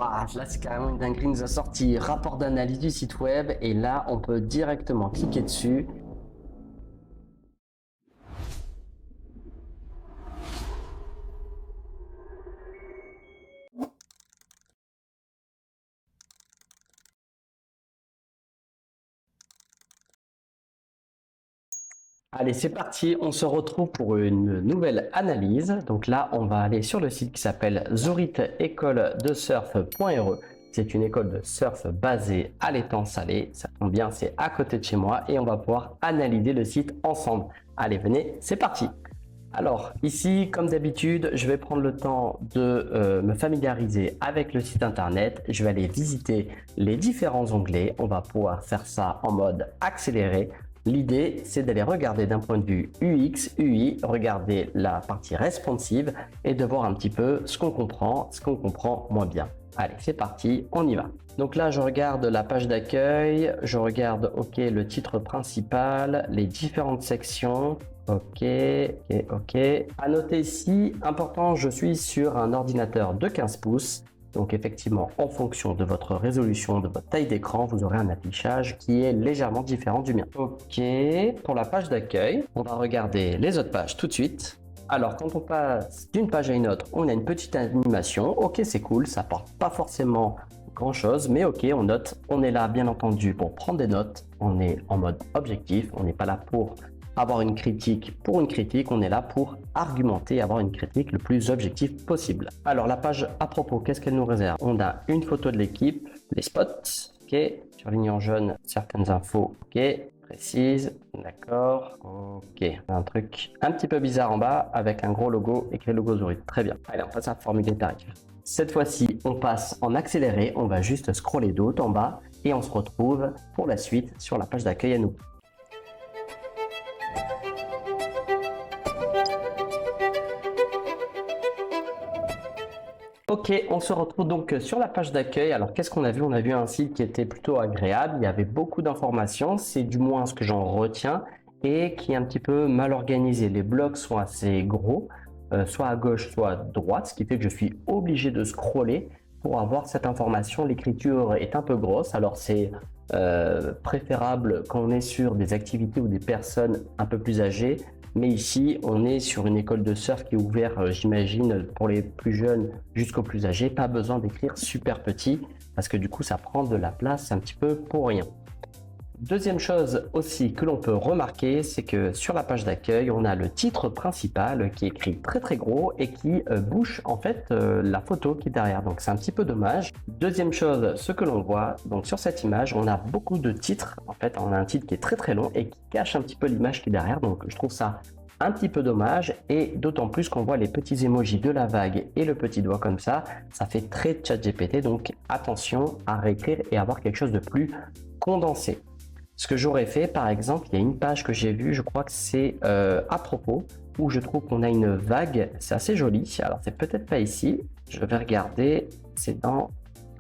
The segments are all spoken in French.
Waouh, là c'est carrément une dinguerie, il nous a sorti rapport d'analyse du site web et là on peut directement cliquer dessus. Allez, c'est parti, on se retrouve pour une nouvelle analyse. Donc là, on va aller sur le site qui s'appelle zouritécoledesurf.re. C'est une école de surf basée à l'étang Salé. Ça tombe bien, c'est à côté de chez moi et on va pouvoir analyser le site ensemble. Allez, venez, c'est parti. Alors ici, comme d'habitude, je vais prendre le temps de me familiariser avec le site internet. Je vais aller visiter les différents onglets. On va pouvoir faire ça en mode accéléré. L'idée, c'est d'aller regarder d'un point de vue UX, UI, regarder la partie responsive et de voir un petit peu ce qu'on comprend moins bien. Allez, c'est parti, on y va. Donc là, je regarde la page d'accueil, je regarde le titre principal, les différentes sections. Ok. À noter ici, important, je suis sur un ordinateur de 15 pouces. Donc effectivement, en fonction de votre résolution, de votre taille d'écran, vous aurez un affichage qui est légèrement différent du mien. Ok, pour la page d'accueil, on va regarder les autres pages tout de suite. Alors, quand on passe d'une page à une autre, on a une petite animation. Ok, c'est cool, ça apporte pas forcément grand chose, mais ok, on note. On est là, bien entendu, pour prendre des notes. On est en mode objectif, on n'est pas là pour avoir une critique pour une critique, on est là pour argumenter, avoir une critique le plus objectif possible. Alors la page à propos, qu'est-ce qu'elle nous réserve? On a une photo de l'équipe, les spots, ok, surligné en jaune, certaines infos, ok, précise, d'accord, ok. Un truc un petit peu bizarre en bas avec un gros logo, écrit logo Zouri, très bien. Allez, on passe à formuler tarif. Cette fois-ci, on passe en accéléré, on va juste scroller de haut en bas et on se retrouve pour la suite sur la page d'accueil à nous. Ok, on se retrouve donc sur la page d'accueil. Alors, qu'est-ce qu'on a vu? On a vu un site qui était plutôt agréable. Il y avait beaucoup d'informations. C'est du moins ce que j'en retiens et qui est un petit peu mal organisé. Les blocs sont assez gros, soit à gauche, soit à droite, ce qui fait que je suis obligé de scroller pour avoir cette information. L'écriture est un peu grosse. Alors, c'est préférable quand on est sur des activités ou des personnes un peu plus âgées. Mais ici, on est sur une école de surf qui est ouverte, j'imagine, pour les plus jeunes jusqu'aux plus âgés. Pas besoin d'écrire super petit parce que du coup, ça prend de la place un petit peu pour rien. Deuxième chose aussi que l'on peut remarquer, c'est que sur la page d'accueil, on a le titre principal qui est écrit très gros et qui bouche en fait la photo qui est derrière. Donc c'est un petit peu dommage. Deuxième chose, ce que l'on voit, donc sur cette image, on a beaucoup de titres. En fait, on a un titre qui est très long et qui cache un petit peu l'image qui est derrière. Donc je trouve ça un petit peu dommage et d'autant plus qu'on voit les petits emojis de la vague et le petit doigt comme ça fait très ChatGPT. Donc attention à réécrire et avoir quelque chose de plus condensé. Ce que j'aurais fait, par exemple, il y a une page que j'ai vue, je crois que c'est à propos, où je trouve qu'on a une vague, c'est assez joli. Alors, c'est peut-être pas ici, je vais regarder, c'est dans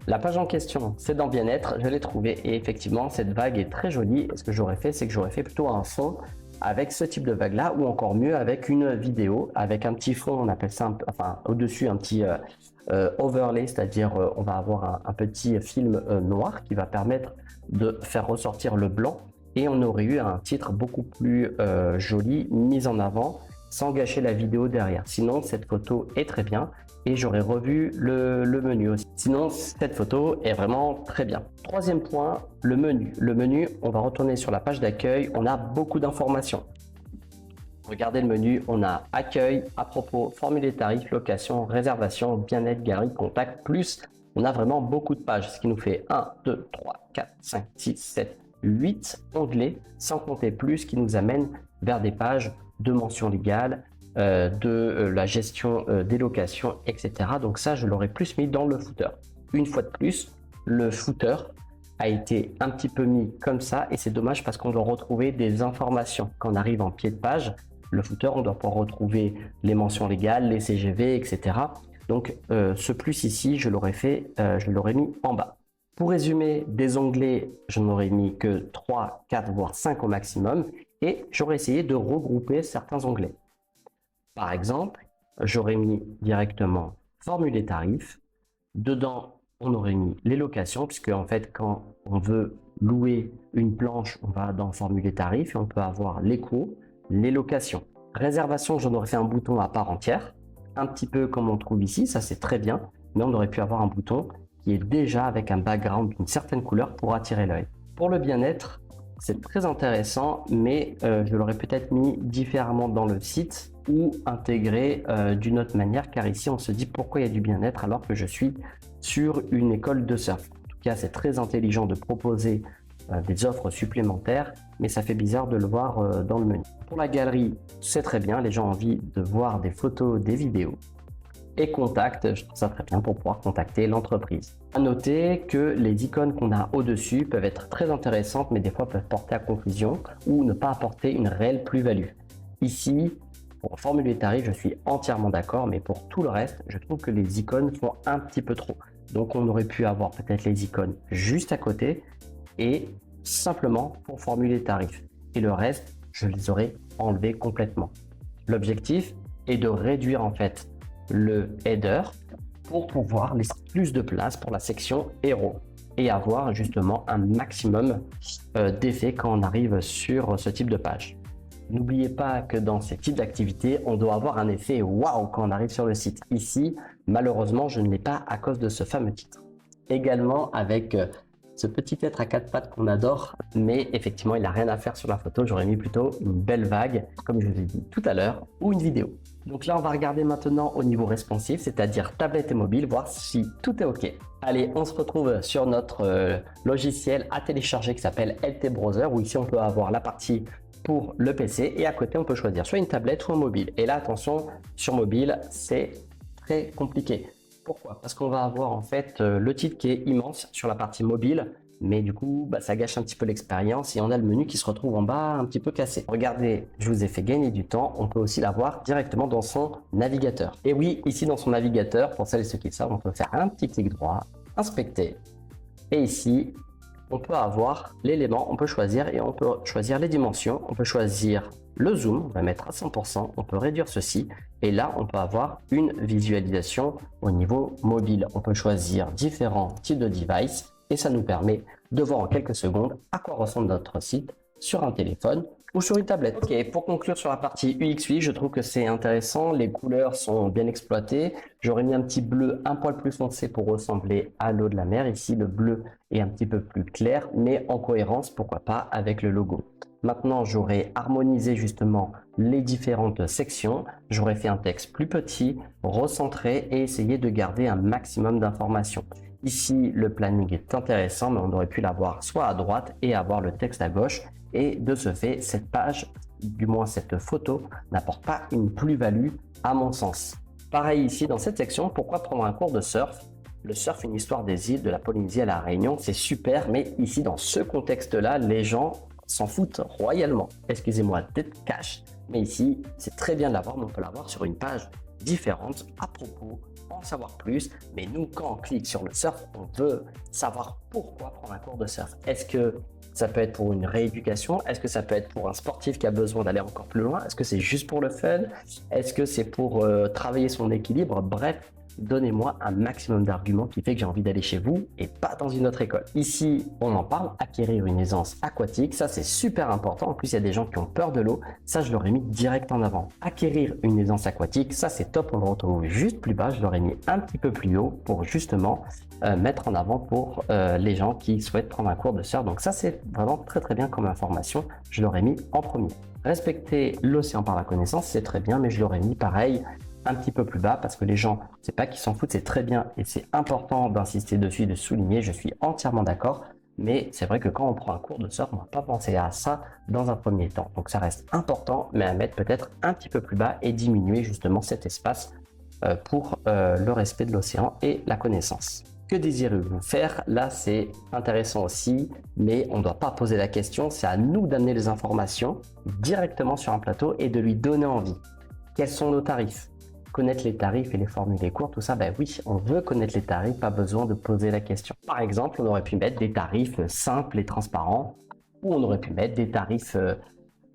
la page en question, c'est dans Bien-être, je l'ai trouvé et effectivement, cette vague est très jolie. Et ce que j'aurais fait, c'est que j'aurais fait plutôt un fond avec ce type de vague-là, ou encore mieux avec une vidéo, avec un petit fond, on appelle ça, enfin, au-dessus, un petit overlay, c'est-à-dire on va avoir un petit film noir qui va permettre de faire ressortir le blanc et on aurait eu un titre beaucoup plus joli, mis en avant, sans gâcher la vidéo derrière. Sinon, cette photo est très bien et j'aurais revu le menu aussi. Sinon, cette photo est vraiment très bien. Troisième point, le menu. Le menu, on va retourner sur la page d'accueil. On a beaucoup d'informations. Regardez le menu, on a accueil, à propos, formulaire tarif, location, réservation, bien-être, galerie, contact, plus on a vraiment beaucoup de pages, ce qui nous fait 1, 2, 3, 4, 5, 6, 7, 8 onglets, sans compter plus, qui nous amène vers des pages de mention légale, de la gestion des locations, etc. Donc ça, je l'aurais plus mis dans le footer. Une fois de plus, le footer a été un petit peu mis comme ça et c'est dommage parce qu'on doit retrouver des informations. Quand on arrive en pied de page, le footer, on doit pouvoir retrouver les mentions légales, les CGV, etc. Donc ce plus ici, je l'aurais fait, je l'aurais mis en bas. Pour résumer, des onglets, je n'aurais mis que 3, 4, voire 5 au maximum et j'aurais essayé de regrouper certains onglets. Par exemple, j'aurais mis directement formule et tarifs. Dedans, On aurait mis les locations, puisque en fait, quand on veut louer une planche, on va dans formuler tarifs et on peut avoir les coûts, les locations. Réservation, j'en aurais fait un bouton à part entière, un petit peu comme on trouve ici, ça c'est très bien, mais on aurait pu avoir un bouton qui est déjà avec un background d'une certaine couleur pour attirer l'œil. Pour le bien-être, c'est très intéressant, mais je l'aurais peut-être mis différemment dans le site ou intégré d'une autre manière, car ici on se dit pourquoi il y a du bien-être alors que je suis sur une école de surf. En tout cas, c'est très intelligent de proposer des offres supplémentaires, mais ça fait bizarre de le voir dans le menu. Pour la galerie, c'est très bien, les gens ont envie de voir des photos, des vidéos. Et contact, je trouve ça très bien pour pouvoir contacter l'entreprise. À noter que les icônes qu'on a au-dessus peuvent être très intéressantes, mais des fois peuvent porter à confusion ou ne pas apporter une réelle plus-value. Ici, pour formuler tarif, je suis entièrement d'accord, mais pour tout le reste, je trouve que les icônes font un petit peu trop. Donc on aurait pu avoir peut-être les icônes juste à côté et simplement pour formuler tarif. Et le reste, je les aurais enlevés complètement. L'objectif est de réduire en fait le header pour pouvoir laisser plus de place pour la section héros et avoir justement un maximum d'effets quand on arrive sur ce type de page. N'oubliez pas que dans ces types d'activités, on doit avoir un effet waouh quand on arrive sur le site. Ici, malheureusement, je ne l'ai pas à cause de ce fameux titre. Également avec ce petit être à quatre pattes qu'on adore, mais effectivement, il n'a rien à faire sur la photo. J'aurais mis plutôt une belle vague, comme je vous ai dit tout à l'heure, ou une vidéo. Donc là, on va regarder maintenant au niveau responsive, c'est-à-dire tablette et mobile, voir si tout est OK. Allez, on se retrouve sur notre logiciel à télécharger qui s'appelle LT Browser, où ici, on peut avoir la partie pour le PC et à côté, on peut choisir soit une tablette ou un mobile. Et là, attention, sur mobile, c'est très compliqué. Pourquoi? Parce qu'on va avoir en fait le titre qui est immense sur la partie mobile, mais du coup, ça gâche un petit peu l'expérience et on a le menu qui se retrouve en bas un petit peu cassé. Regardez, je vous ai fait gagner du temps, on peut aussi l'avoir directement dans son navigateur. Et oui, ici dans son navigateur, pour celles et ceux qui le savent, on peut faire un petit clic droit, inspecter, et ici, on peut avoir l'élément, on peut choisir et on peut choisir les dimensions, on peut choisir le zoom, on va mettre à 100%, on peut réduire ceci et là on peut avoir une visualisation au niveau mobile. On peut choisir différents types de devices et ça nous permet de voir en quelques secondes à quoi ressemble notre site sur un téléphone ou sur une tablette. Ok, pour conclure sur la partie UX UI, je trouve que c'est intéressant, les couleurs sont bien exploitées. J'aurais mis un petit bleu un poil plus foncé pour ressembler à l'eau de la mer. Ici, le bleu est un petit peu plus clair, mais en cohérence, pourquoi pas, avec le logo. Maintenant, j'aurais harmonisé justement les différentes sections. J'aurais fait un texte plus petit, recentré et essayé de garder un maximum d'informations. Ici, le planning est intéressant, mais on aurait pu l'avoir soit à droite et avoir le texte à gauche. Et de ce fait, cette page, du moins cette photo, n'apporte pas une plus-value à mon sens. Pareil ici, dans cette section, pourquoi prendre un cours de surf? Le surf, une histoire des îles, de la Polynésie à la Réunion, c'est super, mais ici, dans ce contexte-là, les gens s'en foutent royalement. Excusez-moi d'être cash, mais ici, c'est très bien de l'avoir, mais on peut l'avoir sur une page différente à propos, en savoir plus. Mais nous, quand on clique sur le surf, on veut savoir pourquoi prendre un cours de surf. Est-ce que ça peut être pour une rééducation? Est-ce que ça peut être pour un sportif qui a besoin d'aller encore plus loin? Est-ce que c'est juste pour le fun? Est-ce que c'est pour travailler son équilibre? Bref, donnez-moi un maximum d'arguments qui fait que j'ai envie d'aller chez vous et pas dans une autre école. Ici, on en parle, acquérir une aisance aquatique, ça c'est super important. En plus, il y a des gens qui ont peur de l'eau, ça je l'aurais mis direct en avant. Acquérir une aisance aquatique, ça c'est top, on le retrouve juste plus bas, je l'aurais mis un petit peu plus haut pour justement mettre en avant pour les gens qui souhaitent prendre un cours de surf. Donc ça c'est vraiment très bien comme information, je l'aurais mis en premier. Respecter l'océan par la connaissance, c'est très bien, mais je l'aurais mis pareil un petit peu plus bas parce que les gens, c'est pas qu'ils s'en foutent, c'est très bien et c'est important d'insister dessus, de souligner, je suis entièrement d'accord, mais c'est vrai que quand on prend un cours de surf, on ne va pas penser à ça dans un premier temps. Donc ça reste important, mais à mettre peut-être un petit peu plus bas et diminuer justement cet espace pour le respect de l'océan et la connaissance. Que désirez-vous faire? Là, c'est intéressant aussi, mais on ne doit pas poser la question, c'est à nous d'amener les informations directement sur un plateau et de lui donner envie. Quels sont nos tarifs? Connaître les tarifs et les formules courtes, tout ça, ben oui, on veut connaître les tarifs, pas besoin de poser la question. Par exemple, on aurait pu mettre des tarifs simples et transparents, ou on aurait pu mettre des tarifs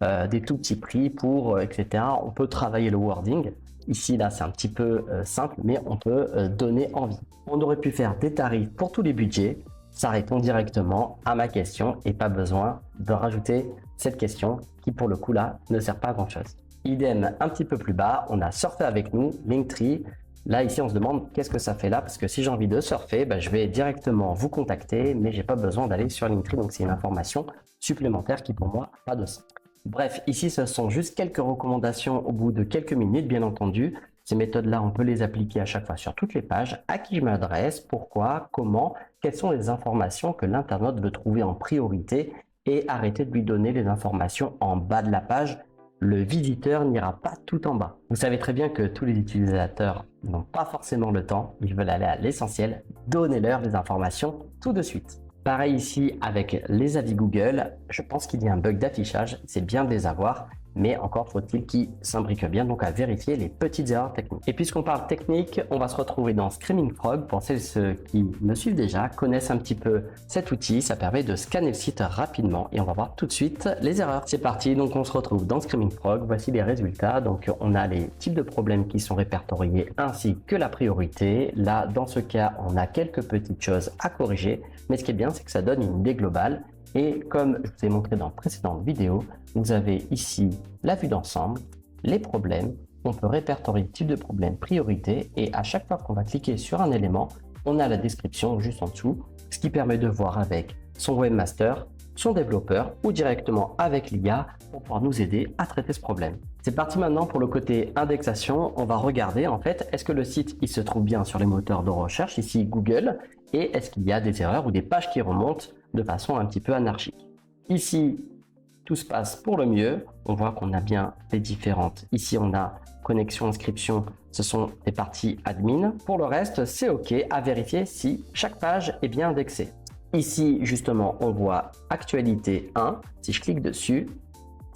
des tout petits prix pour, etc. On peut travailler le wording, Ici, là, c'est un petit peu simple, mais on peut donner envie. On aurait pu faire des tarifs pour tous les budgets. Ça répond directement à ma question et pas besoin de rajouter cette question qui, pour le coup, là, ne sert pas à grand chose. Idem, un petit peu plus bas, on a surfer avec nous, Linktree. Là, ici, on se demande qu'est-ce que ça fait là, parce que si j'ai envie de surfer, je vais directement vous contacter, mais j'ai pas besoin d'aller sur Linktree, donc c'est une information supplémentaire qui, pour moi, n'a pas de sens. Bref, ici, ce sont juste quelques recommandations au bout de quelques minutes, bien entendu. Ces méthodes-là, on peut les appliquer à chaque fois sur toutes les pages. À qui je m'adresse, pourquoi, comment, quelles sont les informations que l'internaute veut trouver en priorité et arrêter de lui donner les informations en bas de la page. Le visiteur n'ira pas tout en bas. Vous savez très bien que tous les utilisateurs n'ont pas forcément le temps, ils veulent aller à l'essentiel. Donnez-leur les informations tout de suite. Pareil ici avec les avis Google, je pense qu'il y a un bug d'affichage, c'est bien de les avoir, mais encore faut-il qu'ils s'imbriquent bien, donc à vérifier les petites erreurs techniques. Et puisqu'on parle technique, on va se retrouver dans Screaming Frog. Pour ceux qui me suivent déjà, connaissent un petit peu cet outil, ça permet de scanner le site rapidement et on va voir tout de suite les erreurs. C'est parti, donc on se retrouve dans Screaming Frog, voici les résultats. Donc on a les types de problèmes qui sont répertoriés ainsi que la priorité. Là, dans ce cas, on a quelques petites choses à corriger, mais ce qui est bien, c'est que ça donne une idée globale. Et comme je vous ai montré dans la précédente vidéo, vous avez ici la vue d'ensemble, les problèmes, on peut répertorier le type de problème, priorité, et à chaque fois qu'on va cliquer sur un élément, on a la description juste en dessous, ce qui permet de voir avec son webmaster, son développeur ou directement avec l'IA pour pouvoir nous aider à traiter ce problème. C'est parti maintenant pour le côté indexation. On va regarder en fait, est-ce que le site il se trouve bien sur les moteurs de recherche, ici Google, et est-ce qu'il y a des erreurs ou des pages qui remontent de façon un petit peu anarchique. Ici, tout se passe pour le mieux. On voit qu'on a bien les différentes. Ici, on a connexion, inscription. Ce sont des parties admin. Pour le reste, c'est OK à vérifier si chaque page est bien indexée. Ici, justement, on voit actualité 1. Si je clique dessus,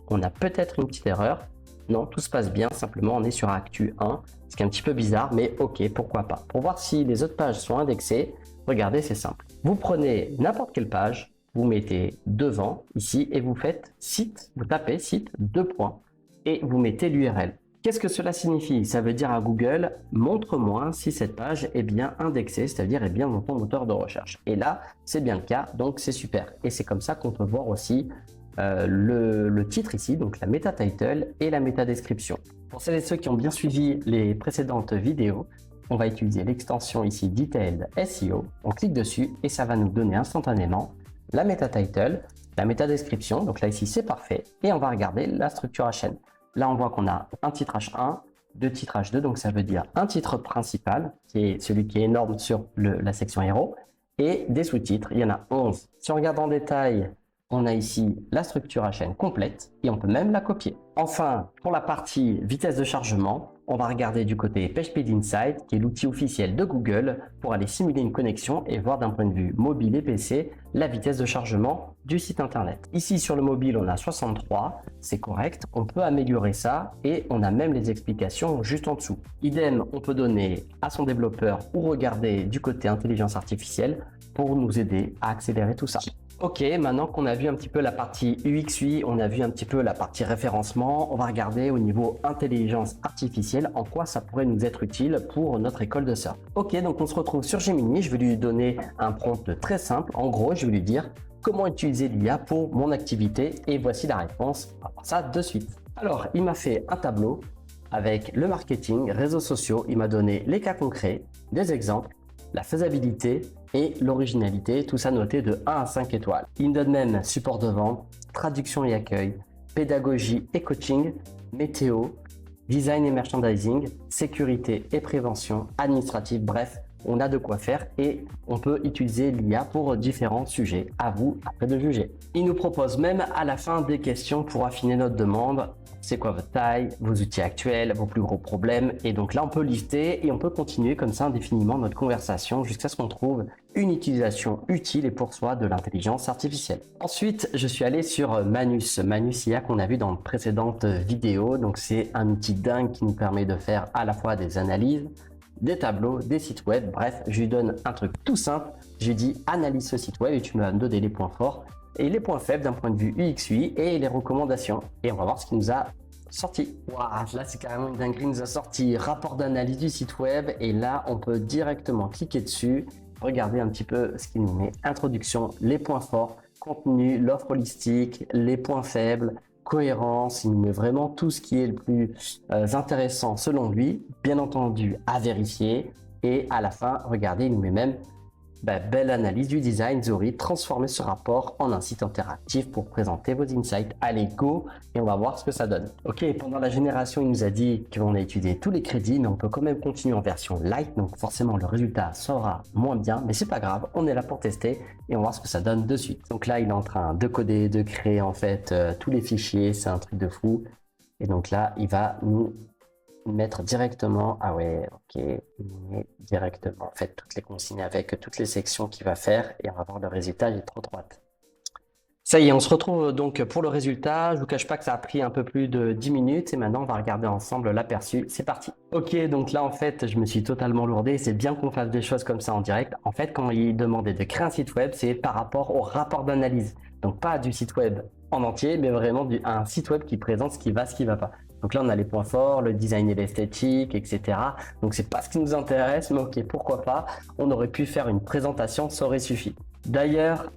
on a peut-être une petite erreur. Non, tout se passe bien. Simplement, on est sur actu 1. Ce qui est un petit peu bizarre, mais OK, pourquoi pas. Pour voir si les autres pages sont indexées, regardez, c'est simple. Vous prenez n'importe quelle page, vous mettez devant ici et vous faites site, vous tapez site, 2 points et vous mettez l'URL. Qu'est-ce que cela signifie? Ça veut dire à Google, montre-moi si cette page est bien indexée, c'est-à-dire est bien dans ton moteur de recherche. Et là, c'est bien le cas, donc c'est super. Et c'est comme ça qu'on peut voir aussi le titre ici, donc la meta title et la meta description. Pour celles et ceux qui ont bien suivi les précédentes vidéos, on va utiliser l'extension ici Detailed SEO, on clique dessus et ça va nous donner instantanément la meta title, la meta description, donc là ici c'est parfait, et on va regarder la structure HN. Là on voit qu'on a un titre H1, deux titres H2, donc ça veut dire un titre principal, qui est celui qui est énorme sur la section héros, et des sous-titres, il y en a 11. Si on regarde en détail, on a ici la structure HN complète et on peut même la copier. Enfin, pour la partie vitesse de chargement, on va regarder du côté PageSpeed Insight, qui est l'outil officiel de Google pour aller simuler une connexion et voir d'un point de vue mobile et PC la vitesse de chargement du site internet. Ici sur le mobile, on a 63, c'est correct. On peut améliorer ça et on a même les explications juste en dessous. Idem, on peut donner à son développeur ou regarder du côté intelligence artificielle pour nous aider à accélérer tout ça. Ok, maintenant qu'on a vu un petit peu la partie UX, UI, on a vu un petit peu la partie référencement, on va regarder au niveau intelligence artificielle en quoi ça pourrait nous être utile pour notre école de surf. Ok, donc on se retrouve sur Gemini, je vais lui donner un prompt très simple. En gros, je vais lui dire comment utiliser l'IA pour mon activité et voici la réponse. On va voir ça de suite. Alors, il m'a fait un tableau avec le marketing, réseaux sociaux, il m'a donné les cas concrets, des exemples, la faisabilité et l'originalité, tout ça noté de 1 à 5 étoiles. Il me donne même support de vente, traduction et accueil, pédagogie et coaching, météo, design et merchandising, sécurité et prévention, administrative, bref, on a de quoi faire et on peut utiliser l'IA pour différents sujets. À vous après de juger. Il nous propose même à la fin des questions pour affiner notre demande. C'est quoi votre taille, vos outils actuels, vos plus gros problèmes. Et donc là, on peut lister et on peut continuer comme ça indéfiniment notre conversation jusqu'à ce qu'on trouve une utilisation utile et pour soi de l'intelligence artificielle. Ensuite, je suis allé sur Manus IA qu'on a vu dans de précédentes vidéos. Donc c'est un outil dingue qui nous permet de faire à la fois des analyses, des tableaux, des sites web. Bref, je lui donne un truc tout simple. Je lui dis analyse ce site web et tu me vas me donner les points forts et les points faibles d'un point de vue UX/UI et les recommandations. Et on va voir ce qu'il nous a sorti. Waouh, là c'est carrément une dinguerie, il nous a sorti rapport d'analyse du site web et là on peut directement cliquer dessus, regarder un petit peu ce qu'il nous met. Introduction, les points forts, contenu, l'offre holistique, les points faibles, cohérence, il nous met vraiment tout ce qui est le plus intéressant selon lui, bien entendu à vérifier et à la fin, regardez, il nous met même belle analyse du design Zurit, transformer ce rapport en un site interactif pour présenter vos insights. Allez, go, et on va voir ce que ça donne. Ok, pendant la génération, il nous a dit qu'on a étudié tous les crédits, mais on peut quand même continuer en version light, donc forcément le résultat sera moins bien, mais c'est pas grave, on est là pour tester et on va voir ce que ça donne de suite. Donc là, il est en train de coder, de créer en fait tous les fichiers, c'est un truc de fou. Et donc là, il va nous mettre directement, ah ouais, ok, il met directement en fait toutes les consignes avec toutes les sections qu'il va faire et on va voir le résultat, j'ai trop hâte. Ça y est, on se retrouve donc pour le résultat. Je vous cache pas que ça a pris un peu plus de 10 minutes et maintenant on va regarder ensemble l'aperçu. C'est parti. Ok, donc là en fait, je me suis totalement lourdé. C'est bien qu'on fasse des choses comme ça en direct. En fait, quand il demandait de créer un site web, c'est par rapport au rapport d'analyse. Donc pas du site web en entier, mais vraiment un site web qui présente ce qui va pas. Donc là, on a les points forts, le design et l'esthétique, etc. Donc c'est pas ce qui nous intéresse, mais ok, pourquoi pas. On aurait pu faire une présentation, ça aurait suffi. D'ailleurs,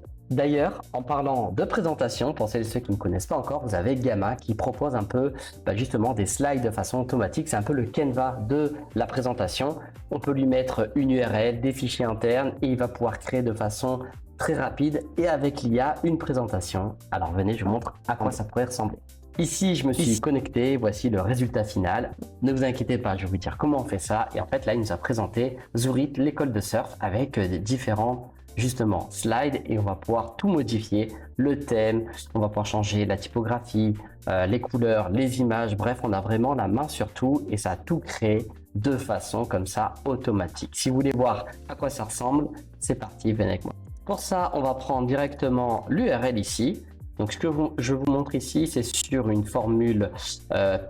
en parlant de présentation, pour celles et ceux qui ne connaissent pas encore, vous avez Gamma qui propose un peu justement des slides de façon automatique. C'est un peu le Canva de la présentation. On peut lui mettre une URL, des fichiers internes et il va pouvoir créer de façon très rapide et avec l'IA une présentation. Alors venez, je vous montre à quoi ça pourrait ressembler. Ici, je me suis connecté, voici le résultat final. Ne vous inquiétez pas, je vais vous dire comment on fait ça. Et en fait, là, il nous a présenté Zurit, l'école de surf, avec des différents justement slides et on va pouvoir tout modifier, le thème, on va pouvoir changer la typographie, les couleurs, les images, bref, on a vraiment la main sur tout et ça a tout créé de façon comme ça automatique. Si vous voulez voir à quoi ça ressemble, c'est parti, venez avec moi. Pour ça, on va prendre directement l'URL ici. Donc ce que je vous montre ici, c'est sur une formule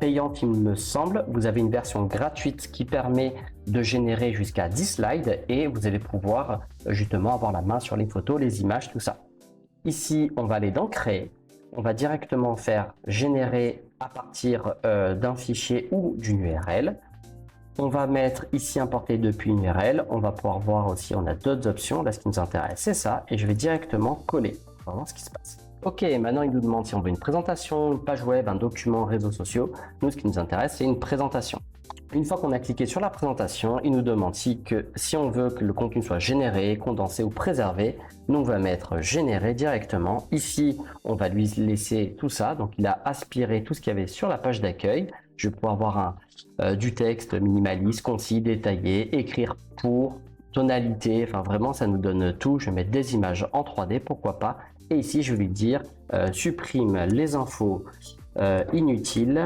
payante, il me semble. Vous avez une version gratuite qui permet de générer jusqu'à 10 slides et vous allez pouvoir justement avoir la main sur les photos, les images, tout ça. Ici, on va aller dans Créer. On va directement faire générer à partir d'un fichier ou d'une URL. On va mettre ici importer depuis une URL. On va pouvoir voir aussi, on a d'autres options. Là, ce qui nous intéresse, c'est ça. Et je vais directement coller. On va voir ce qui se passe. Ok, maintenant il nous demande si on veut une présentation, une page web, un document, réseaux sociaux. Nous, ce qui nous intéresse, c'est une présentation. Une fois qu'on a cliqué sur la présentation, il nous demande si on veut que le contenu soit généré, condensé ou préservé. Nous, on va mettre générer directement. Ici, on va lui laisser tout ça. Donc, il a aspiré tout ce qu'il y avait sur la page d'accueil. Je vais pouvoir avoir du texte minimaliste, concis, détaillé, écrire pour, tonalité. Enfin, vraiment, ça nous donne tout. Je vais mettre des images en 3D, pourquoi pas. Et ici, je vais lui dire supprime les infos inutiles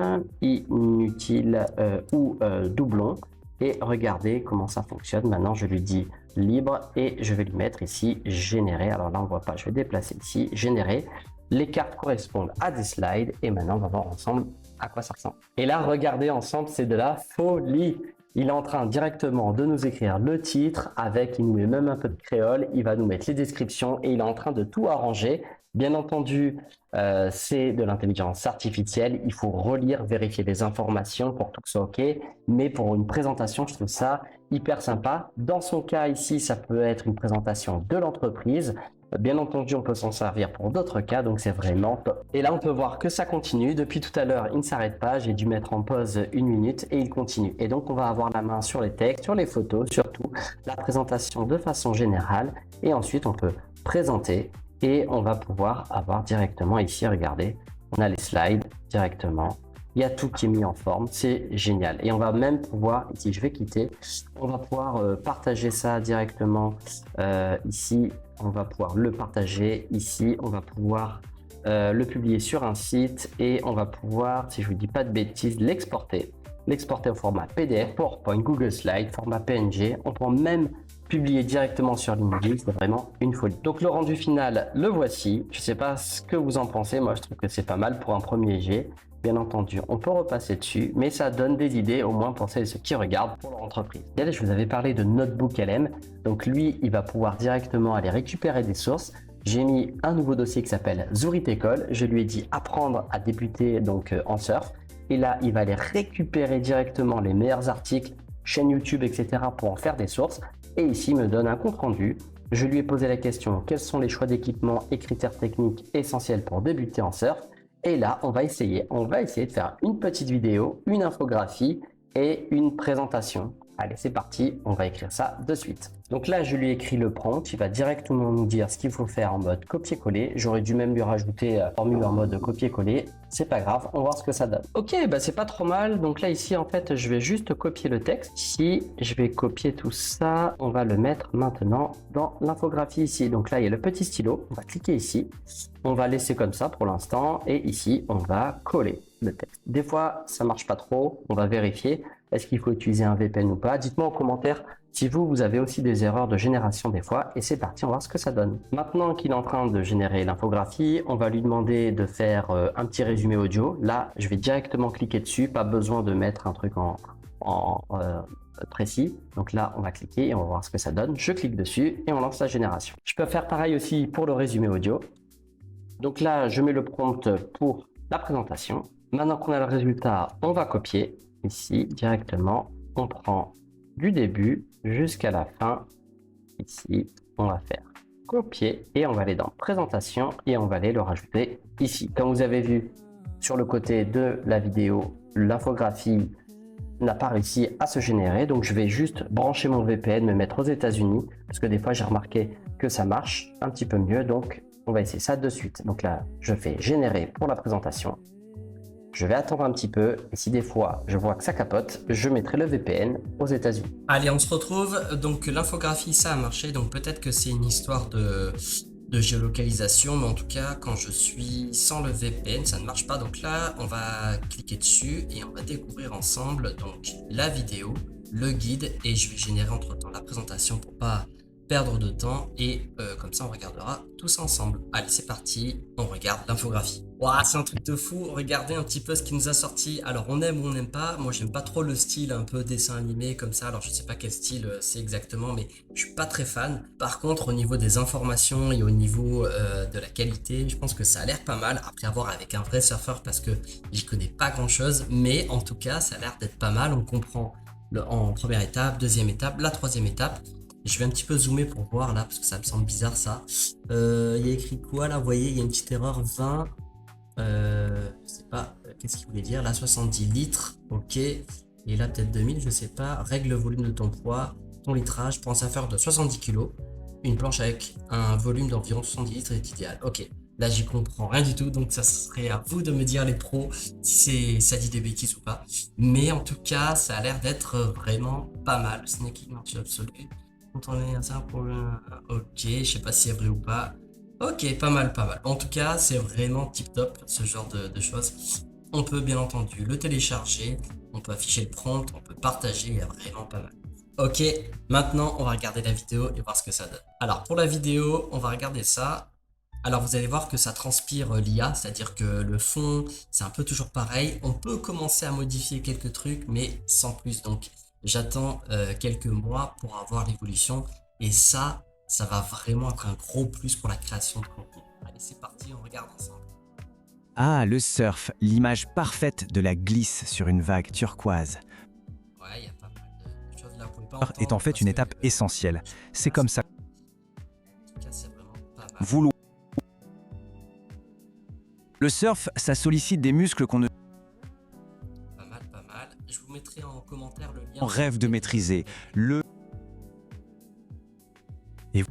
ou doublons. Et regardez comment ça fonctionne. Maintenant, je lui dis libre et je vais lui mettre ici générer. Alors là, on ne voit pas. Je vais déplacer ici générer. Les cartes correspondent à des slides. Et maintenant, on va voir ensemble à quoi ça ressemble. Et là, regardez ensemble, c'est de la folie. Il est en train directement de nous écrire le titre avec, il nous met même un peu de créole, il va nous mettre les descriptions et il est en train de tout arranger. Bien entendu, c'est de l'intelligence artificielle, il faut relire, vérifier les informations pour que tout soit OK. Mais pour une présentation, je trouve ça hyper sympa. Dans son cas ici, ça peut être une présentation de l'entreprise. Bien entendu, on peut s'en servir pour d'autres cas, donc c'est vraiment top. Et là, on peut voir que ça continue. Depuis tout à l'heure, il ne s'arrête pas. J'ai dû mettre en pause 1 minute et il continue. Et donc, on va avoir la main sur les textes, sur les photos, surtout la présentation de façon générale. Et ensuite, on peut présenter et on va pouvoir avoir directement ici, regardez, on a les slides directement. Il y a tout qui est mis en forme, c'est génial. Et on va même pouvoir, ici je vais quitter, on va pouvoir partager ça directement ici. On va pouvoir le partager ici, on va pouvoir le publier sur un site et on va pouvoir, si je vous dis pas de bêtises, l'exporter au format PDF, PowerPoint, Google Slide, format PNG. On peut même publier directement sur LinkedIn, c'est vraiment une folie. Donc le rendu final, le voici. Je ne sais pas ce que vous en pensez, moi je trouve que c'est pas mal pour un premier jet. Bien entendu, on peut repasser dessus, mais ça donne des idées au moins pour celles et ceux qui regardent pour leur entreprise. Et là, je vous avais parlé de Notebook LM. Donc lui, il va pouvoir directement aller récupérer des sources. J'ai mis un nouveau dossier qui s'appelle Zurit École. Je lui ai dit apprendre à débuter donc en surf. et là, il va aller récupérer directement les meilleurs articles, chaîne YouTube, etc. pour en faire des sources. Et ici, il me donne un compte rendu. Je lui ai posé la question, quels sont les choix d'équipement et critères techniques essentiels pour débuter en surf? Et là, on va essayer de faire une petite vidéo, une infographie et une présentation. Allez, c'est parti, on va écrire ça de suite. Donc là, je lui ai écrit le prompt, il va directement nous dire ce qu'il faut faire en mode copier-coller. J'aurais dû même lui rajouter formule en mode copier-coller. C'est pas grave, on va voir ce que ça donne. Ok, bah c'est pas trop mal. Donc là, ici, en fait, je vais juste copier le texte. Ici, je vais copier tout ça. On va le mettre maintenant dans l'infographie ici. Donc là, il y a le petit stylo. On va cliquer ici. On va laisser comme ça pour l'instant. Et ici, on va coller le texte. Des fois, ça marche pas trop. On va vérifier. Est-ce qu'il faut utiliser un VPN ou pas? Dites-moi en commentaire si vous avez aussi des erreurs de génération des fois. Et c'est parti, on va voir ce que ça donne. Maintenant qu'il est en train de générer l'infographie, on va lui demander de faire un petit résumé audio. Là, je vais directement cliquer dessus. Pas besoin de mettre un truc en précis. Donc là, on va cliquer et on va voir ce que ça donne. Je clique dessus et on lance la génération. Je peux faire pareil aussi pour le résumé audio. Donc là, je mets le prompt pour la présentation. Maintenant qu'on a le résultat, on va copier. Ici, directement, on prend du début jusqu'à la fin. Ici, on va faire copier et on va aller dans présentation et on va aller le rajouter ici. Comme vous avez vu sur le côté de la vidéo, l'infographie n'a pas réussi à se générer. Donc, je vais juste brancher mon VPN, me mettre aux États-Unis parce que des fois, j'ai remarqué que ça marche un petit peu mieux. Donc, on va essayer ça de suite. Donc là, je fais générer pour la présentation. Je vais attendre un petit peu et si des fois je vois que ça capote, je mettrai le VPN aux États-Unis. Allez, on se retrouve. Donc l'infographie, ça a marché. Donc peut-être que c'est une histoire de géolocalisation, mais en tout cas, quand je suis sans le VPN, ça ne marche pas. Donc là, on va cliquer dessus et on va découvrir ensemble donc la vidéo, le guide, et je vais générer entre-temps la présentation pour pas perdre de temps et comme ça on regardera tous ensemble. Allez, c'est parti, on regarde l'infographie. Waouh, c'est un truc de fou. Regardez un petit peu ce qui nous a sorti. Alors on aime ou on n'aime pas. Moi j'aime pas trop le style un peu dessin animé comme ça. Alors je sais pas quel style c'est exactement, mais je suis pas très fan. Par contre, au niveau des informations et au niveau de la qualité, je pense que ça a l'air pas mal. Après avoir avec un vrai surfeur parce que j'y connais pas grand chose, mais en tout cas ça a l'air d'être pas mal. On comprend en première étape, deuxième étape, la troisième étape. Je vais un petit peu zoomer pour voir là parce que ça me semble bizarre ça. Il y a écrit quoi là? Vous voyez, il y a une petite erreur 20. Je sais pas, qu'est-ce qu'il voulait dire là? 70 litres, ok. Et là peut-être 2000, je sais pas. Règle le volume de ton poids, ton litrage pour un surfeur de 70 kg. Une planche avec un volume d'environ 70 litres est idéal. Ok, là j'y comprends rien du tout, donc ça serait à vous de me dire les pros si ça dit des bêtises ou pas. Mais en tout cas, ça a l'air d'être vraiment pas mal. Snaking marché absolu. Quand on est à ça pour ok, je sais pas si c'est vrai ou pas. Ok, pas mal, pas mal. En tout cas, c'est vraiment tip top ce genre de choses. On peut bien entendu le télécharger, on peut afficher le prompt, on peut partager, il y a vraiment pas mal. Ok, maintenant on va regarder la vidéo et voir ce que ça donne. Alors pour la vidéo, on va regarder ça. Alors vous allez voir que ça transpire l'IA, c'est-à-dire que le fond, c'est un peu toujours pareil. On peut commencer à modifier quelques trucs, mais sans plus. Donc j'attends quelques mois pour avoir l'évolution et ça va vraiment être un gros plus pour la création de contenu. Allez, c'est parti, on regarde ensemble. Ah, le surf, l'image parfaite de la glisse sur une vague turquoise, Ouais, il y a pas mal de choses là, vous pouvez pas entendre est en fait parce une que étape essentielle. C'est comme ça. En tout cas, c'est vraiment pas mal. Vouloir. Le surf, ça sollicite des muscles qu'on ne Pas mal, pas mal. Je vous mettrai en commentaire le lien. rêve de maîtriser. Et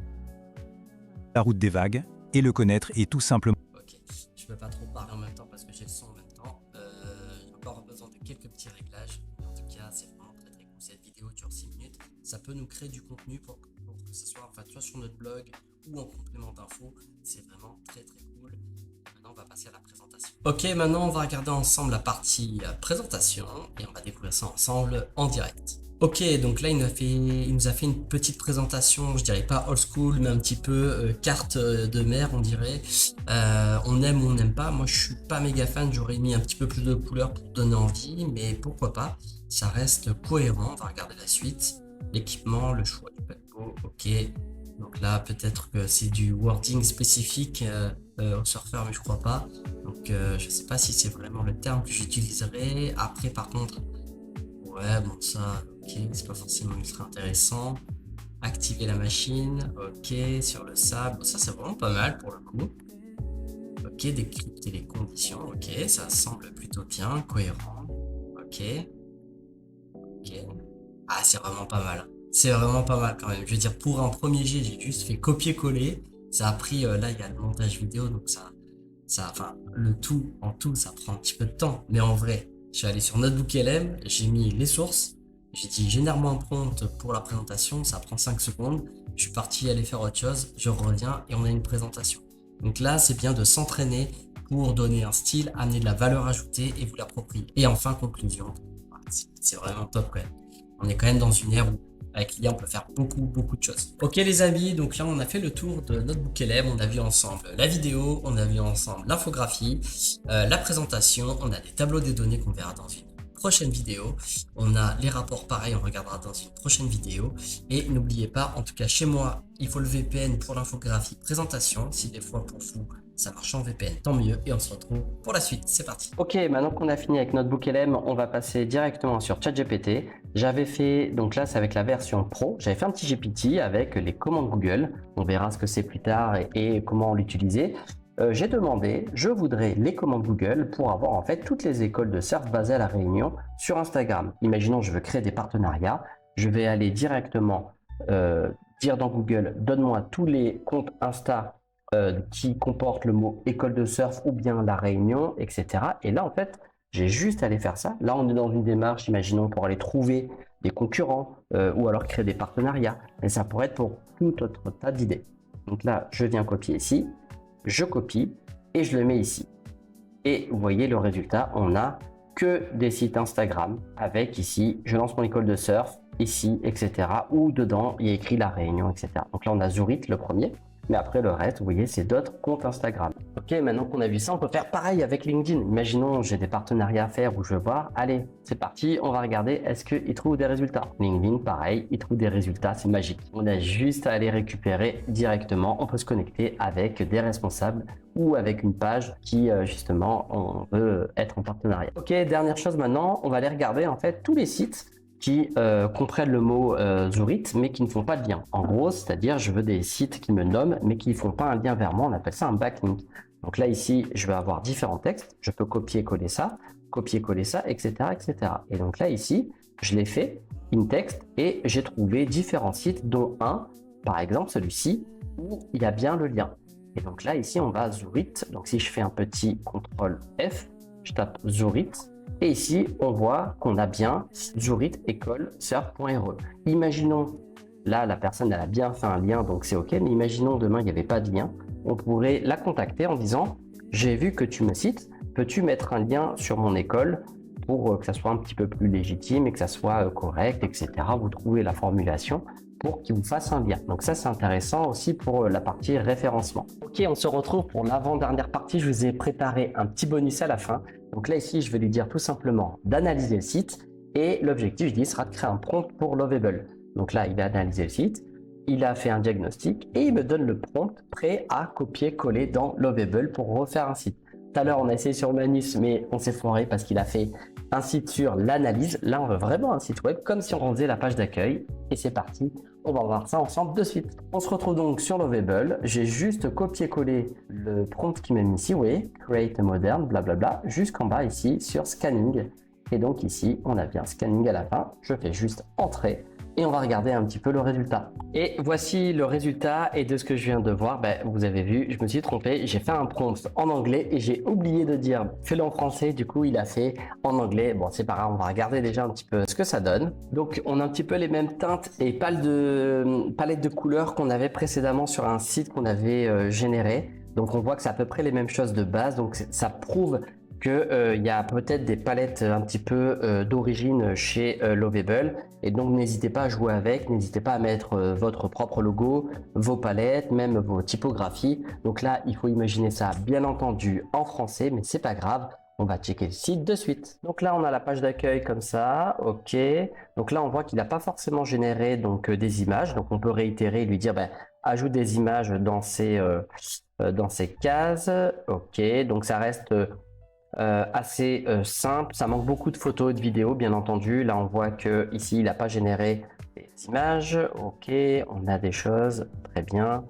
la route des vagues, et le connaître est tout simplement. Ok, je peux pas trop parler en même temps parce que j'ai le son en même temps. J'ai encore besoin de quelques petits réglages. En tout cas, c'est vraiment très très cool. Cette vidéo dure 6 minutes. Ça peut nous créer du contenu pour que ce soit, enfin, soit sur notre blog ou en complément d'infos. C'est vraiment très très cool. Maintenant, on va passer à la présentation. Ok, maintenant on va regarder ensemble la partie présentation et on va découvrir ça ensemble en direct. Ok, donc là il nous a fait une petite présentation, je dirais pas old school, mais un petit peu carte de mer, on dirait. On aime ou on n'aime pas. Moi je suis pas méga fan, j'aurais mis un petit peu plus de couleurs pour donner envie, mais pourquoi pas. Ça reste cohérent. On va regarder la suite. L'équipement, le choix du paquebot, ok. Donc là peut-être que c'est du wording spécifique au surfeur, mais je crois pas. Donc je sais pas si c'est vraiment le terme que j'utiliserai. Après, par contre, ouais, bon ça, ok, c'est pas forcément ultra intéressant. Activer la machine, ok, sur le sable, bon, ça c'est vraiment pas mal pour le coup. Ok, décrypter les conditions, ok, ça semble plutôt bien, cohérent. Ok, ok. Ah, c'est vraiment pas mal. C'est vraiment pas mal quand même. Je veux dire, pour un premier jet, j'ai juste fait copier-coller. Ça a pris, là, il y a le montage vidéo, donc enfin, le tout, en tout, ça prend un petit peu de temps. Mais en vrai, je suis allé sur Notebook LM, j'ai mis les sources, j'ai dit génère-moi un prompt pour la présentation, ça prend 5 secondes. Je suis parti aller faire autre chose, je reviens et on a une présentation. Donc là, c'est bien de s'entraîner pour donner un style, amener de la valeur ajoutée et vous l'approprier. Et enfin, conclusion, c'est vraiment top quand même. On est quand même dans une ère où avec l'IA, on peut faire beaucoup de choses. Ok les amis, donc là on a fait le tour de Notebook LM, on a vu ensemble la vidéo, on a vu ensemble l'infographie, la présentation, on a des tableaux des données qu'on verra dans une prochaine vidéo, on a les rapports pareil, on regardera dans une prochaine vidéo, et n'oubliez pas, en tout cas chez moi, il faut le VPN pour l'infographie présentation, si des fois pour vous ça marche en VPN, tant mieux, et on se retrouve pour la suite, c'est parti. Ok, maintenant qu'on a fini avec Notebook LM, on va passer directement sur ChatGPT. J'avais fait, donc là c'est avec la version Pro, j'avais fait un petit GPT avec les commandes Google. On verra ce que c'est plus tard et comment l'utiliser. J'ai demandé, je voudrais les commandes Google pour avoir en fait toutes les écoles de surf basées à La Réunion sur Instagram. Imaginons je veux créer des partenariats, je vais aller directement dire dans Google, donne-moi tous les comptes Insta qui comporte le mot école de surf ou bien La Réunion, etc. Et là, en fait, j'ai juste à aller faire ça. Là, on est dans une démarche, imaginons, pour aller trouver des concurrents ou alors créer des partenariats. Et ça pourrait être pour tout autre tas d'idées. Donc là, je viens copier ici, je copie et je le mets ici. Et vous voyez le résultat, on a que des sites Instagram avec ici, je lance mon école de surf, ici, etc. Ou dedans, il y a écrit La Réunion, etc. Donc là, on a Zurich, le premier. Mais après le reste, vous voyez, c'est d'autres comptes Instagram. Ok, maintenant qu'on a vu ça, on peut faire pareil avec LinkedIn. Imaginons, j'ai des partenariats à faire où je veux voir. Allez, c'est parti, on va regarder, est-ce qu'il trouve des résultats? LinkedIn, pareil, il trouve des résultats, c'est magique. On a juste à aller récupérer directement. On peut se connecter avec des responsables ou avec une page qui, justement, on veut être en partenariat. Ok, dernière chose maintenant, on va aller regarder en fait tous les sites qui comprennent le mot Zurich mais qui ne font pas de lien. En gros, c'est-à-dire je veux des sites qui me nomment mais qui ne font pas un lien vers moi, on appelle ça un backlink. Donc là ici, je vais avoir différents textes, je peux copier-coller ça, etc., etc. Et donc là ici, je l'ai fait, in text, et j'ai trouvé différents sites, dont un, par exemple celui-ci, où il y a bien le lien. Et donc là ici, on va à Zurich, donc si je fais un petit CTRL F, je tape Zurich, et ici, on voit qu'on a bien Zurich école surf.re. Imaginons, là, la personne elle a bien fait un lien, donc c'est OK, mais imaginons demain, il n'y avait pas de lien. On pourrait la contacter en disant, j'ai vu que tu me cites, peux-tu mettre un lien sur mon école pour que ça soit un petit peu plus légitime et que ça soit correct, etc. Vous trouvez la formulation pour qu'il vous fasse un lien. Donc ça, c'est intéressant aussi pour la partie référencement. Ok, on se retrouve pour l'avant-dernière partie. Je vous ai préparé un petit bonus à la fin. Donc là, ici, je vais lui dire tout simplement d'analyser le site et l'objectif, je dis, sera de créer un prompt pour Lovable. Donc là, il a analysé le site, il a fait un diagnostic et il me donne le prompt prêt à copier-coller dans Lovable pour refaire un site. Tout à l'heure, on a essayé sur Manus, mais on s'est foiré parce qu'il a fait un site sur l'analyse. Là, on veut vraiment un site web comme si on faisait la page d'accueil. Et c'est parti, on va voir ça ensemble de suite. On se retrouve donc sur Lovable. J'ai juste copié-collé le prompt qui m'a mis ici, oui, create a modern, blablabla, jusqu'en bas ici sur scanning. Et donc ici, on a bien scanning à la fin. Je fais juste entrer. Et on va regarder un petit peu le résultat. Et voici le résultat et de ce que je viens de voir, vous avez vu, je me suis trompé, j'ai fait un prompt en anglais et j'ai oublié de dire fais-le en français, du coup il a fait en anglais. Bon, c'est pas grave, on va regarder déjà un petit peu ce que ça donne. Donc on a un petit peu les mêmes teintes et palettes de couleurs qu'on avait précédemment sur un site qu'on avait généré. Donc on voit que c'est à peu près les mêmes choses de base, donc ça prouve qu'il y a peut-être des palettes un petit peu d'origine chez Lovable, et donc n'hésitez pas à jouer avec, n'hésitez pas à mettre votre propre logo, vos palettes, même vos typographies. Donc là, il faut imaginer ça bien entendu en français, mais c'est pas grave, on va checker le site de suite. Donc là, on a la page d'accueil comme ça, ok. Donc là, on voit qu'il n'a pas forcément généré donc des images, donc on peut réitérer et lui dire ajoute des images dans ces dans ces cases. Ok, donc ça reste assez simple. Ça manque beaucoup de photos et de vidéos, bien entendu. Là, on voit que ici, il n'a pas généré des images. Ok, on a des choses. Très bien.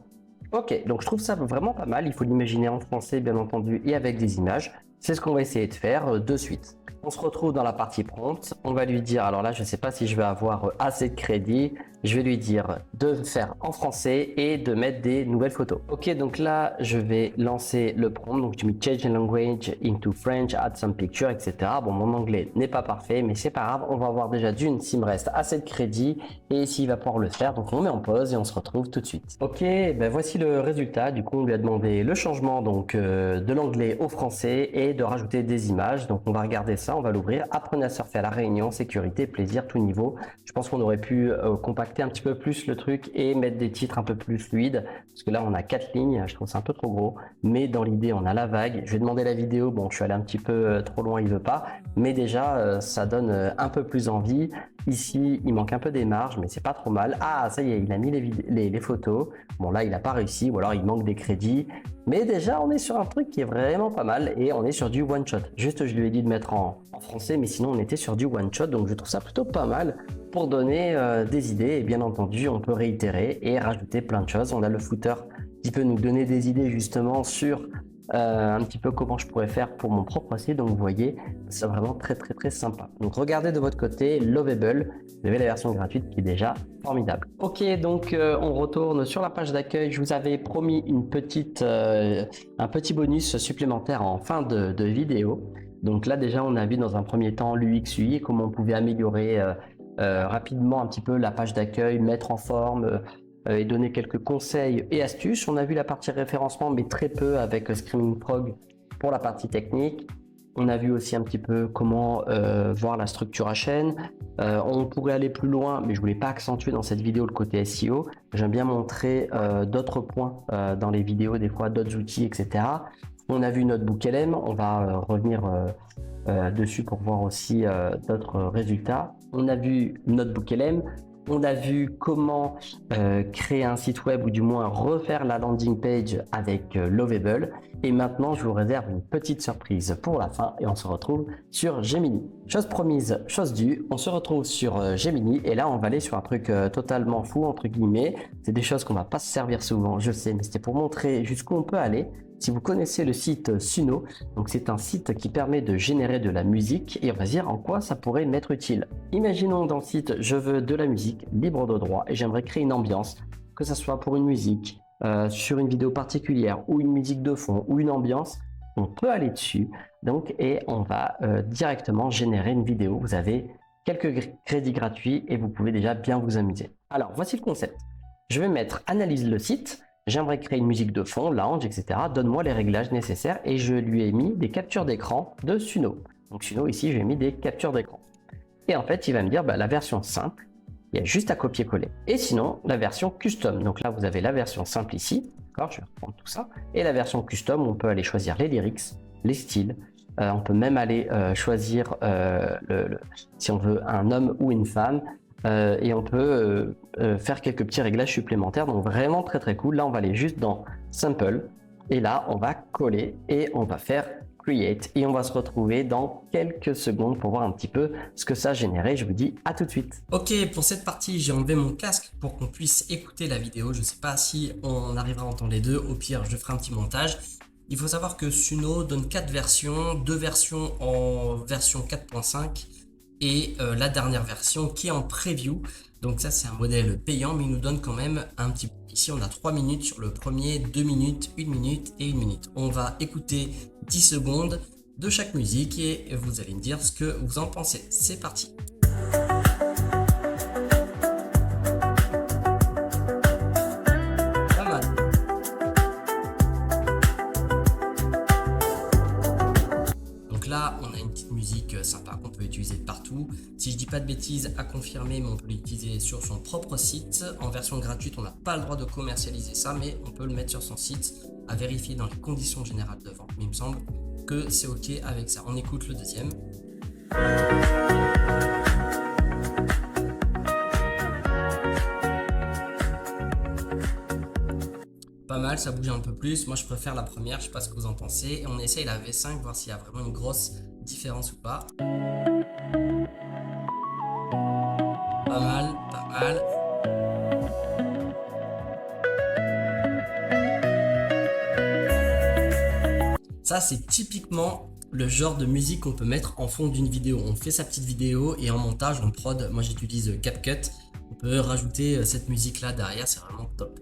Ok, donc je trouve ça vraiment pas mal. Il faut l'imaginer en français, bien entendu, et avec des images. C'est ce qu'on va essayer de faire de suite. On se retrouve dans la partie prompt. On va lui dire, alors là, je ne sais pas si je vais avoir assez de crédit. Je vais lui dire de faire en français et de mettre des nouvelles photos. Ok, donc là, je vais lancer le prompt. Donc, je mets change the language into French, add some pictures, etc. Bon, mon anglais n'est pas parfait, mais c'est pas grave. On va voir déjà d'une s'il me reste assez de crédit et s'il va pouvoir le faire. Donc, on met en pause et on se retrouve tout de suite. Ok, ben voici le résultat. Du coup, on lui a demandé le changement donc de l'anglais au français et de rajouter des images. Donc, on va regarder ça, on va l'ouvrir. Apprenez à surfer à la Réunion, sécurité, plaisir, tout niveau. Je pense qu'on aurait pu compacter un petit peu plus le truc et mettre des titres un peu plus fluides parce que là on a 4 lignes, je trouve c'est un peu trop gros, mais dans l'idée on a la vague. Je vais demander la vidéo, bon je suis allé un petit peu trop loin, il veut pas, mais déjà ça donne un peu plus envie. Ici il manque un peu des marges, mais c'est pas trop mal. Ah ça y est, il a mis les photos. Bon là il a pas réussi, ou alors il manque des crédits, mais déjà on est sur un truc qui est vraiment pas mal et on est sur du one shot. Juste je lui ai dit de mettre en français, mais sinon on était sur du one shot, donc je trouve ça plutôt pas mal pour donner des idées. Et bien entendu on peut réitérer et rajouter plein de choses. On a le footer qui peut nous donner des idées justement sur un petit peu comment je pourrais faire pour mon propre site. Donc vous voyez, c'est vraiment très sympa. Donc regardez de votre côté Lovable, vous avez la version gratuite qui est déjà formidable. Ok, donc on retourne sur la page d'accueil. Je vous avais promis un petit bonus supplémentaire en fin de vidéo. Donc là déjà on a vu dans un premier temps l'UX UI et comment on pouvait améliorer rapidement un petit peu la page d'accueil, mettre en forme et donner quelques conseils et astuces. On a vu la partie référencement mais très peu avec Screaming Frog pour la partie technique. On a vu aussi un petit peu comment voir la structure à chaîne. On pourrait aller plus loin, mais je voulais pas accentuer dans cette vidéo le côté SEO. J'aime bien montrer d'autres points dans les vidéos, des fois d'autres outils, etc. On a vu Notebook LM, on va revenir dessus pour voir aussi d'autres résultats. On a vu Notebook LM, on a vu comment créer un site web ou du moins refaire la landing page avec Lovable. Et maintenant, je vous réserve une petite surprise pour la fin et on se retrouve sur Gemini. Chose promise, chose due, on se retrouve sur Gemini et là, on va aller sur un truc totalement fou, entre guillemets. C'est des choses qu'on va pas se servir souvent, je sais, mais c'était pour montrer jusqu'où on peut aller. Si vous connaissez le site Suno, donc c'est un site qui permet de générer de la musique et on va dire en quoi ça pourrait m'être utile. Imaginons dans le site, je veux de la musique libre de droit et j'aimerais créer une ambiance, que ce soit pour une musique, sur une vidéo particulière ou une musique de fond ou une ambiance, on peut aller dessus donc et on va directement générer une vidéo. Vous avez quelques crédits gratuits et vous pouvez déjà bien vous amuser. Alors voici le concept. Je vais mettre analyse le site. J'aimerais créer une musique de fond, lounge, etc. Donne-moi les réglages nécessaires et je lui ai mis des captures d'écran de Suno. Donc Suno ici, j'ai mis des captures d'écran. Et en fait, il va me dire la version simple, il y a juste à copier-coller. Et sinon, la version custom. Donc là, vous avez la version simple ici. D'accord, je vais reprendre tout ça. Et la version custom, on peut aller choisir les lyrics, les styles. On peut même aller choisir si on veut un homme ou une femme. Et on peut faire quelques petits réglages supplémentaires, donc vraiment très cool. Là on va aller juste dans Sample et là on va coller et on va faire Create et on va se retrouver dans quelques secondes pour voir un petit peu ce que ça a généré. Je vous dis à tout de suite. Ok, pour cette partie j'ai enlevé mon casque pour qu'on puisse écouter la vidéo. Je sais pas si on arrivera à entendre les deux, au pire je ferai un petit montage. Il faut savoir que Suno donne 4 versions, 2 versions en version 4.5 et la dernière version qui est en preview. Donc ça c'est un modèle payant mais il nous donne quand même un petit peu. Ici on a 3 minutes sur le premier, 2 minutes, 1 minute et 1 minute. On va écouter 10 secondes de chaque musique et vous allez me dire ce que vous en pensez. C'est parti. Pas mal. Donc là on a une petite musique sympa qu'on peut utiliser partout. Si je dis pas de bêtises, à confirmer, mais on peut l'utiliser sur son propre site. En version gratuite, on n'a pas le droit de commercialiser ça, mais on peut le mettre sur son site, à vérifier dans les conditions générales de vente. Mais il me semble que c'est ok avec ça. On écoute le deuxième. Pas mal. mal, ça bouge un peu plus. Moi je préfère la première, je sais pas ce que vous en pensez. Et on essaye la V5, voir s'il y a vraiment une grosse différence ou pas. Pas mal, pas mal. Ça, c'est typiquement le genre de musique qu'on peut mettre en fond d'une vidéo. On fait sa petite vidéo et en montage, en prod, moi j'utilise CapCut. On peut rajouter cette musique là derrière, c'est vraiment top.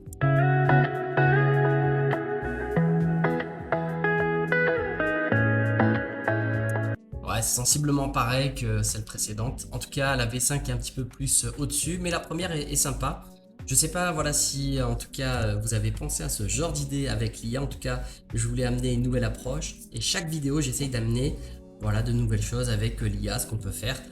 Ouais, c'est sensiblement pareil que celle précédente. En tout cas, la V5 est un petit peu plus au-dessus, mais la première est sympa. Je sais pas, voilà, si en tout cas vous avez pensé à ce genre d'idée avec l'IA. En tout cas, je voulais amener une nouvelle approche. Et chaque vidéo, j'essaye d'amener voilà, de nouvelles choses avec l'IA, ce qu'on peut faire.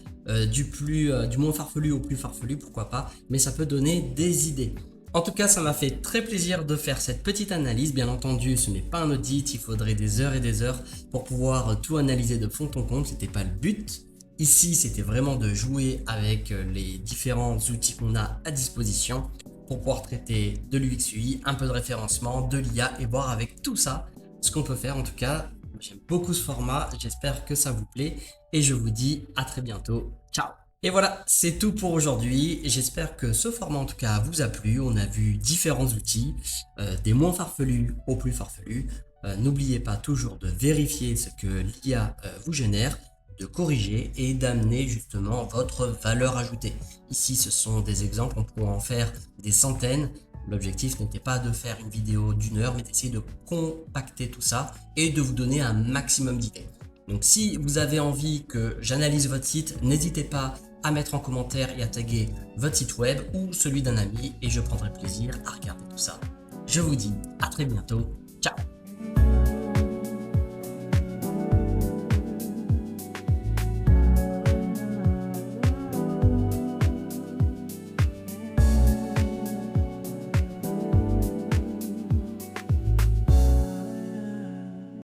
Du moins farfelu au plus farfelu, pourquoi pas. Mais ça peut donner des idées. En tout cas, ça m'a fait très plaisir de faire cette petite analyse. Bien entendu, ce n'est pas un audit, il faudrait des heures et des heures pour pouvoir tout analyser de fond en comble. C'était pas le but. Ici, c'était vraiment de jouer avec les différents outils qu'on a à disposition pour pouvoir traiter de l'UX UI, un peu de référencement, de l'IA et voir avec tout ça ce qu'on peut faire. En tout cas, j'aime beaucoup ce format. J'espère que ça vous plaît et je vous dis à très bientôt. Ciao! Et voilà, c'est tout pour aujourd'hui. J'espère que ce format en tout cas vous a plu. On a vu différents outils, des moins farfelus aux plus farfelus. N'oubliez pas toujours de vérifier ce que l'IA vous génère, de corriger et d'amener justement votre valeur ajoutée. Ici, ce sont des exemples, on pourrait en faire des centaines. L'objectif n'était pas de faire une vidéo d'1 heure, mais d'essayer de compacter tout ça et de vous donner un maximum d'idées. Donc si vous avez envie que j'analyse votre site, n'hésitez pas à mettre en commentaire et à taguer votre site web ou celui d'un ami et je prendrai plaisir à regarder tout ça. Je vous dis à très bientôt. Ciao!